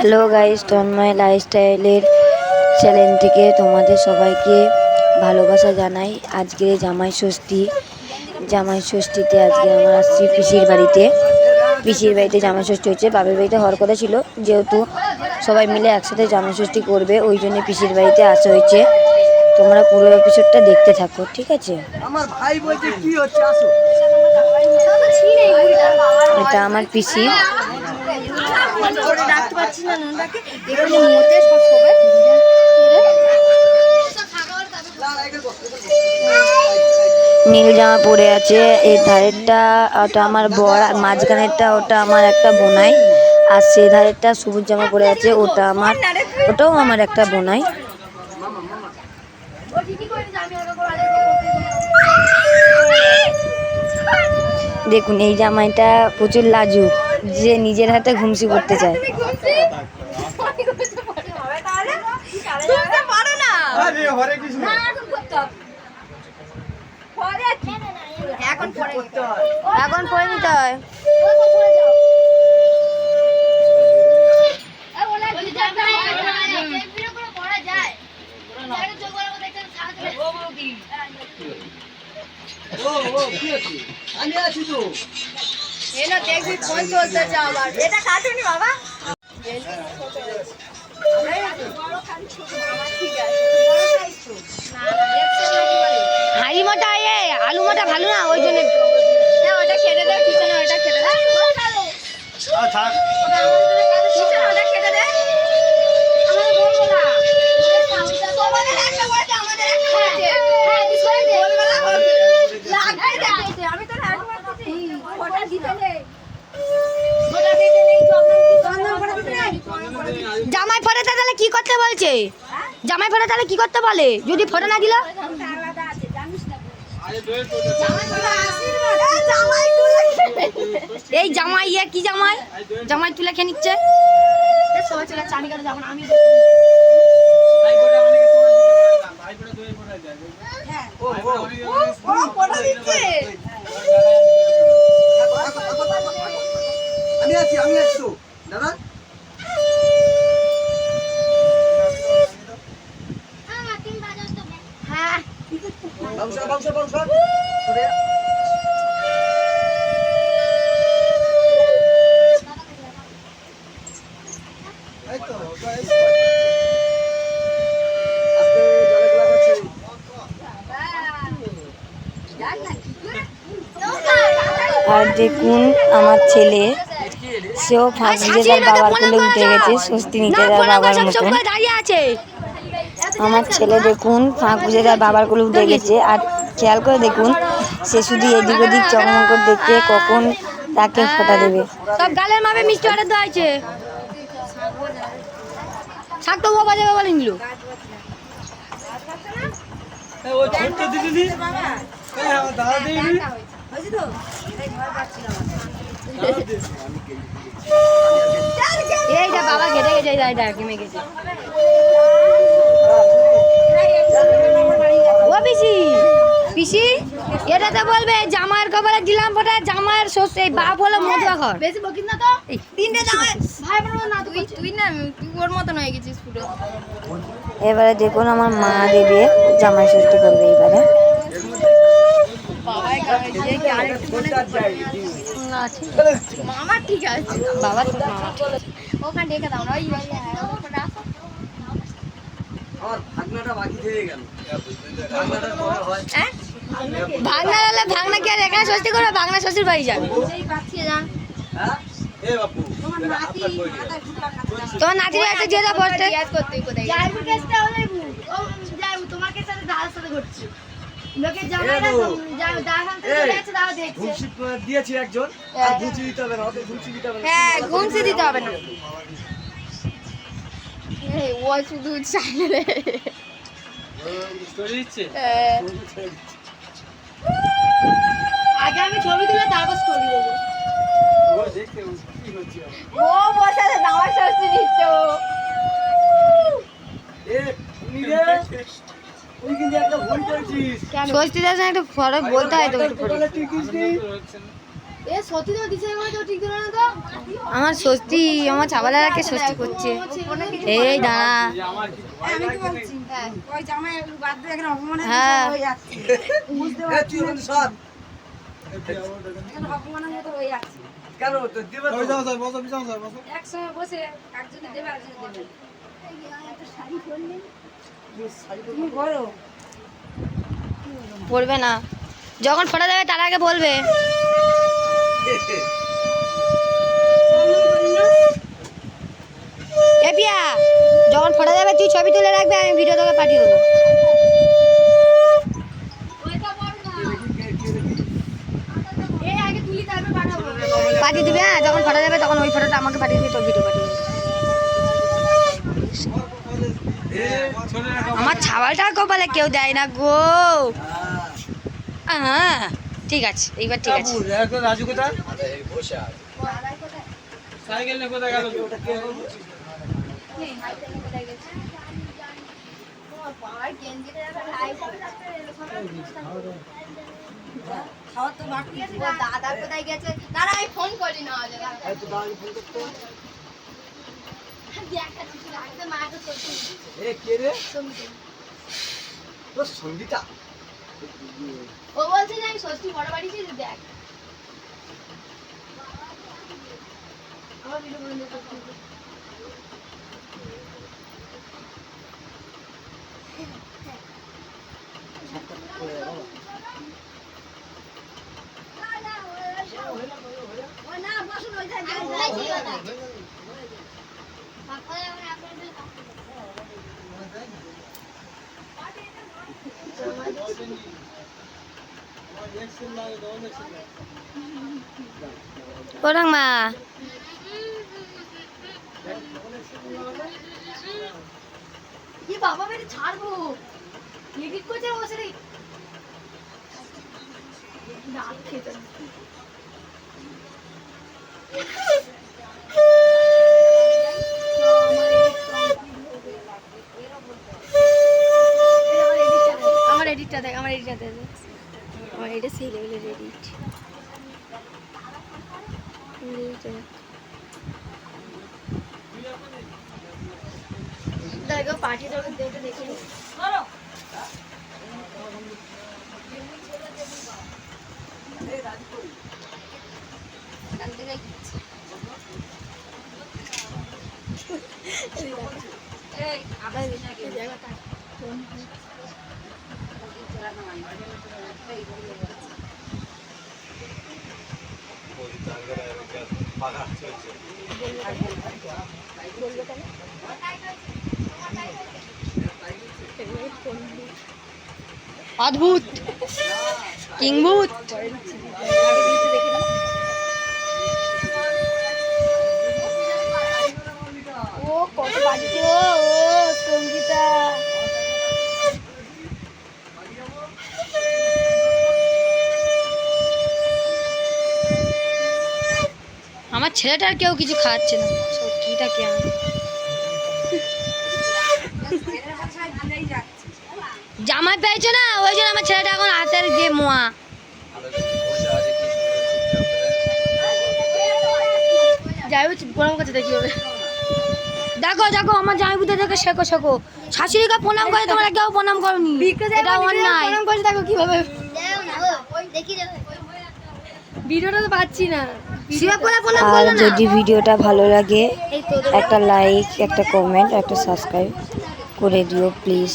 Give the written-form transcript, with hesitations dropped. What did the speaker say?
Hello guys, Tanmoy লাইফস্টাইলের channel থেকে তোমাদের সবাইকে ভালোবাসা জানাই। আজকে জামাই ষষ্ঠীতে আজকে আমরা আসছি পিসির বাড়িতে জামাই ষষ্ঠী হচ্ছে। বাপের বাড়িতে হওয়ার কথা ছিল, যেহেতু সবাই মিলে একসাথে জামাই ষষ্ঠী করবে, ওই জন্য পিসির বাড়িতে আসা হয়েছে। তোমরা পুরো এপিসোডটা দেখতে থাকো, ঠিক আছে? এটা আমার পিসি। নীল জামা পরে আছে। এই ধারেরটা ওটা আমার বর, আর মাঝখানেরটা ওটা আমার একটা বোনাই, আর সেই ধারেরটা সবুজ জামা পরে আছে, ওটাও আমার একটা বোনাই। দেখুন, এই জামাইটা প্রচুর লাজুক, যে নিজের হাতে ঘুমসি করতে চায়। এখন পরে নিতে হয়। আমি আছি তো। এনা দেখবি ফোন চলতেছে আবার। এটা কাটুনি বাবা। হাড়ি মোটা আলু মোটা ভালো না, ওই জন্য ওটা খেতে দাও, পিছনে ওটা খেতে দাও। থাক। পিছনে ওটা খেতে দে। আমাদের বলবো না। তোমাদের একটা বলতে আমাদের একটা বলতে। হ্যাঁ, পিছনে দে। বলবলা হবে। লাগাই দে। আমি তো রাগ করতেছি। ওটা দিতে নেই। ওটা দিতে নেই, চন্দন করে দিতে নেই। জামাই ফোটা তাহলে কি করতে বলছে? জামাই ফোটা তাহলে কি করতে বলে যদি ফোটা না দিল? আলাদা আছে, জানিস না? এই জামাই কি জামাই তুলে খেয়ে নিচ্ছে। সবাই চলে চানি কাটে যাবো না আমি। আমি আছি তো দাদা। হ্যাঁ, আর দেখুন আমার ছেলে, সেও ফাঁক বুঝে তার বাবার কোলে উঠে গেছে, স্বস্তি নিতে তার বাবার মতন। আমার ছেলে দেখুন ফাঁক বুঝে তার বাবার কোলে উঠে গেছে, আর খেয়াল করে দেখুন সে শুধু এদিক ওদিক চকমক করে দেখছে কখন তাকে ফোঁটা দেবে। সব গালের মাপে মিষ্টি অর্ডার দেওয়া হয়েছে। শাক তো ও বাজাবে বলে নিল। এইটা বাবা ঘেটে গেছে, এইটা কেমে গেছে। ও পিসি এটা তো বলবে জামাইয়ের কপালে দিলাম ফোঁটা, জামাইয়ের শ্বশুর বাপ হলো মধুয়া ঘর। বেশি বকিস না তো। তিনটে জামাই ভাই বোন না, তুই না ওর মতন হয়ে গেছিস পুরো। এবারে দেখুন আমার মা দেবে জামাই ষষ্ঠী করবে এবারে। বাবাই গাইছে কি আরেকটু মনে না ঠিক মামা ঠিক আছে। বাবা ঠিক মামা। ওখানে ডেকে দাও না, ওই ওখানে আসো। আমার ভাগনাটা বাকি থেকে গেল। ভাগনাটা পরে হয়। হ্যাঁ, ভাগনা হলে ভাগনা কি আর এখানে ষষ্ঠী করবে? ভাগনা শ্বশুর বাড়ি যাবে। সেই পাচ্ছিয়ে যা। হ্যাঁ এ বাপু তোমার নাতি তোমার নাতির একটা দিয়ে দাও বসতে। জিজ্ঞাস করতে কোথায় যাইবু কেসটা হলে ও যাইবু তোমার কেসটা দাদার সাথে ঘটছে। লোকে জামাইরা দাদা সামনে চলে যাচ্ছে, দাও দেখছে। ঘুমসি দিয়েছি একজন, আর ঘুমসি দিতে হবে না, ওকে ঘুমসি দিতে হবে না। হ্যাঁ, ঘুমসি দিতে হবে না। এই ও শুধু চাইলে রে। স্টোরি দিচ্ছে। আগে আমি ছবি তুলে তারপর স্টোরি দেবো। ও দেখতে কি হচ্ছে। ও বসে আছে দাওয়ার ষষ্ঠী দিচ্ছে ও। এ নিরে তুই কিন্তু একটা ভুল করেছিস। ষষ্ঠী দাস একটা ফরক বলতে হয় তো। তুই কিসনি এ সত্যি তো দিছে করে তো ঠিক দিল না তো আমার ষষ্ঠী, আমার ছাবালাকে ষষ্ঠী করছে। এই দাঁড়া, আমি কি বলছি ওই জামাই বাদ দিয়ে এখানে অপমানের হ্যাঁ। মতো হয়ে যাচ্ছে বুঝতে এ, পারছি তুই ওখানে সর। এখানে অপমানের মতো হয়ে যাচ্ছে কেন তো দিবে তো? একসঙ্গে বসে একজনে দেবে একজনে দেবে তুমি করো পড়বে না, যখন ফটো দেবে তার আগে বলবে। এ পিয়া, যখন ফটো দেবে তুই ছবি তুলে রাখবে, আমি ভিডিও তোকে পাঠিয়ে দেবো। ওইটা বল না এ আগে তুলি তারপর পাঠাবো পাঠিয়ে দিবি, হ্যাঁ, যখন ফটো দেবে তখন ওই ফটোটা আমাকে পাঠিয়ে দিবি, তোর ভিডিও পাঠিয়ে দেবো। আমার ছাওয়ালটা কপালে কেউ দেয় না গো। হ্যাঁ ঠিক আছে, এইবার ঠিক আছে। রাজু কোথায়? খাওয়া তো বাকি দাদা কোথায় গেছে দাঁড়া আমি ফোন করি না আজ এই তো দাঁড়িয়ে ফোন করতে। একটা চিঠি রাখতে মাকে সত্যি এ, কে রে? সত্যি তোর সঙ্গীতা। ও বলছে যে আমি ষষ্ঠী বড় বাড়ি গিয়ে দেখ আমার ভিডিও বন্ধ করতে হবে। ও না বসুন ওই ধারে ওরাং মা, ये बाबा मेरे झाड़ वो एडिट করছে বসে রে না খেতে আমার এডিটটা দেখ আমার এডিটটা দেখ আমার এটা সেই লেভেলের এডিট দেখো পার্টি তোকে দেখে দেখে অদ্ভুত কিংভূত। ও কত বাজছে, ও সঙ্গীতা। আমার ছেলেটার কেউ কিছু খাওয়াচ্ছে না, সব কিটা কে জামাই পেয়েছে না, ওই জন্য আমার ছেলেটা এখন হাতের যে মোয়া। যাই হোক প্রণাম করতে দেখি হবে। দেখো দেখো আমার জামাইপুতে দেখে শেখো শেখো, শাশুড়িকে প্রণাম করে তোমরা কেউ প্রণাম করনি, এটা অন্যায়। প্রণাম করে দেখো কিভাবে ভিডিওটা তো পাচ্ছি না। আর যদি ভিডিওটা ভালো লাগে একটা লাইক, একটা কমেন্ট, একটা সাবস্ক্রাইব করে দিও প্লিজ।